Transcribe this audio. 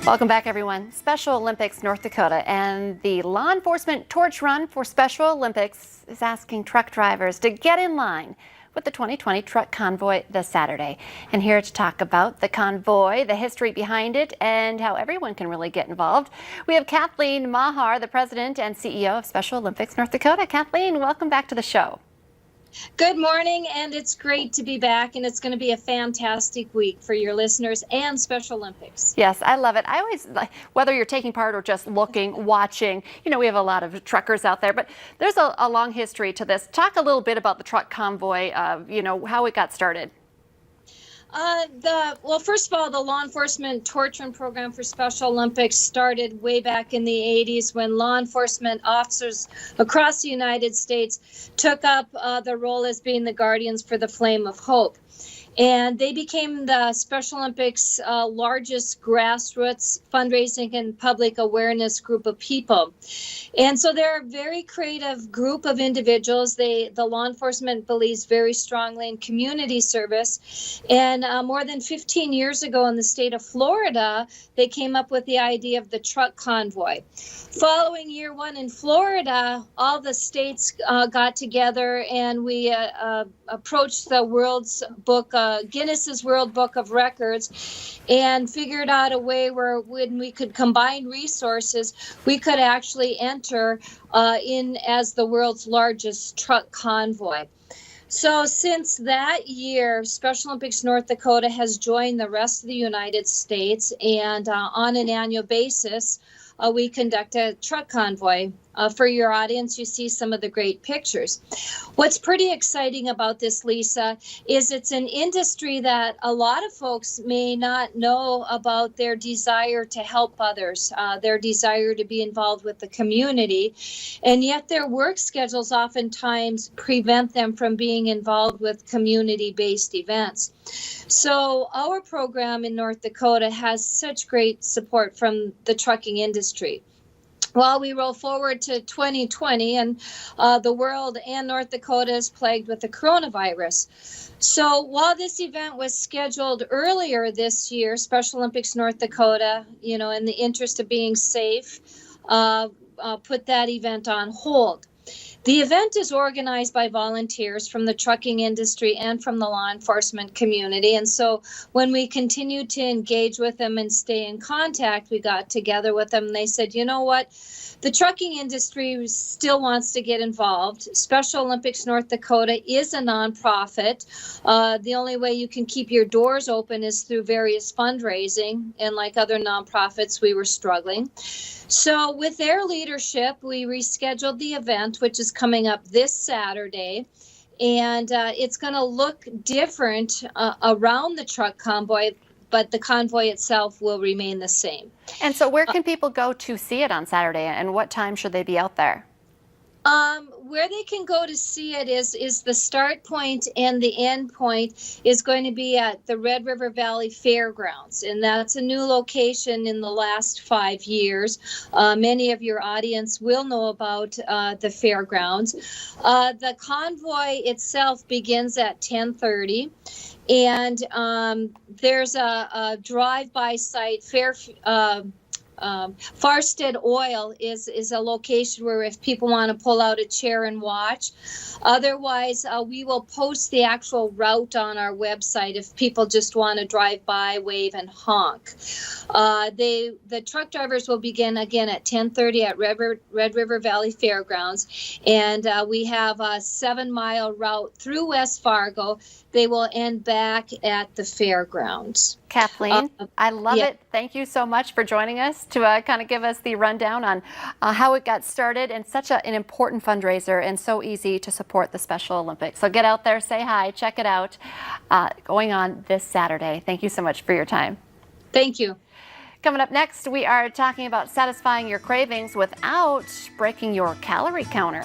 Welcome back, everyone. Special Olympics North Dakota and the law enforcement torch run for Special Olympics is asking truck drivers to get in line with the 2020 truck convoy this Saturday. And here to talk about the convoy, the history behind it, and how everyone can really get involved, we have Kathleen Mahar, the president and CEO of Special Olympics North Dakota. Kathleen, welcome back to the show. Good morning, and it's great to be back, and it's going to be a fantastic week for your listeners and Special Olympics. Yes, I love it. I always, whether you're taking part or just looking, watching, you know, we have a lot of truckers out there, but there's a long history to this. Talk a little bit about the truck convoy, you know, how it got started. Well, first of all, the law enforcement torch run program for Special Olympics started way back in the 80s when law enforcement officers across the United States took up the role as being the guardians for the flame of hope. And they became the Special Olympics' largest grassroots fundraising and public awareness group of people. And so they're a very creative group of individuals. The law enforcement believes very strongly in community service. And more than 15 years ago in the state of Florida, they came up with the idea of the truck convoy. Following year one in Florida, all the states got together and we approached the Guinness's World Book of Records and figured out a way where when we could combine resources, we could actually enter in as the world's largest truck convoy. So since that year, Special Olympics North Dakota has joined the rest of the United States, and on an annual basis, we conduct a truck convoy. For your audience, you see some of the great pictures. What's pretty exciting about this, Lisa, is it's an industry that a lot of folks may not know about their desire to help others, their desire to be involved with the community, and yet their work schedules oftentimes prevent them from being involved with community-based events. So our program in North Dakota has such great support from the trucking industry. Well, we roll forward to 2020, and the world and North Dakota is plagued with the coronavirus. So while this event was scheduled earlier this year, Special Olympics North Dakota, you know, in the interest of being safe, put that event on hold. The event is organized by volunteers from the trucking industry and from the law enforcement community. And so when we continued to engage with them and stay in contact, we got together with them and they said, you know what? The trucking industry still wants to get involved. Special Olympics North Dakota is a nonprofit. The only way you can keep your doors open is through various fundraising. And like other nonprofits, we were struggling. So with their leadership, we rescheduled the event, which is coming up this Saturday. And it's going to look different around the truck convoy, but the convoy itself will remain the same. And so where can people go to see it on Saturday, and what time should they be out there? Where they can go to see it is the start point and the end point is going to be at the Red River Valley Fairgrounds. And that's a new location in the last 5 years. Many of your audience will know about the fairgrounds. The convoy itself begins at 10:30. And there's a drive-by site, Farstead Oil is a location where if people want to pull out a chair and watch. Otherwise, we will post the actual route on our website if people just want to drive by, wave, and honk. The truck drivers will begin again at 10:30 at Red River Valley Fairgrounds, and we have a 7-mile route through West Fargo. They will end back at the fairgrounds. Kathleen, I love it. Thank you so much for joining us to kind of give us the rundown on how it got started, and such an important fundraiser and so easy to support the Special Olympics. So get out there, say hi, check it out, going on this Saturday. Thank you so much for your time. Thank you. Coming up next, we are talking about satisfying your cravings without breaking your calorie counter.